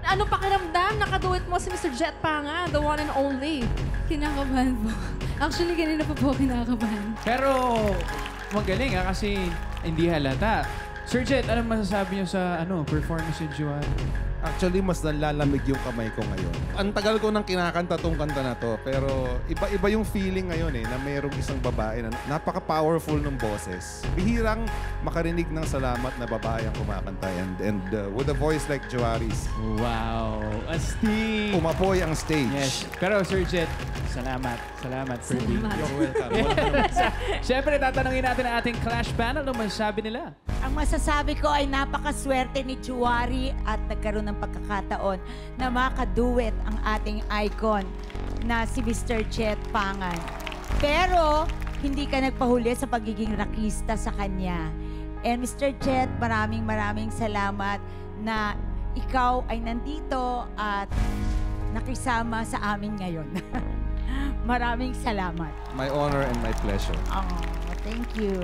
Ano pakiramdam? Nakaduet mo si Mr. Jet Pangan, the one and only. Kinakabahan po. Actually, kanina pa po ako kinakabahan. Pero magaling kasi hindi halata. Sir Jet, anong masasabi niyo sa performance ni Juan? Actually, mas nalalamig yung kamay ko ngayon. Ang tagal ko nang kinakanta tong kanta na to, pero iba-iba yung feeling ngayon na mayroong isang babae na napaka-powerful ng boses. Bihirang makarinig ng salamat na babae ang kumakanta. And with a voice like Joaris, Wow! Astig! umapoy ang stage. Yes. Pero Sir Jet, salamat. Salamat for being here. You're welcome. Siyempre, tatanungin natin ang ating Clash panel. Ano masasabi nila? Ang masasabi ko ay napakaswerte ni Chuari at nagkaroon ng pagkakataon na makaduet ang ating icon na si Mr. Jet Pangan. Pero hindi ka nagpahuli sa pagiging rakista sa kanya. And Mr. Jet, maraming salamat na ikaw ay nandito at nakisama sa amin ngayon. Maraming salamat. My honor and my pleasure. Oh, thank you.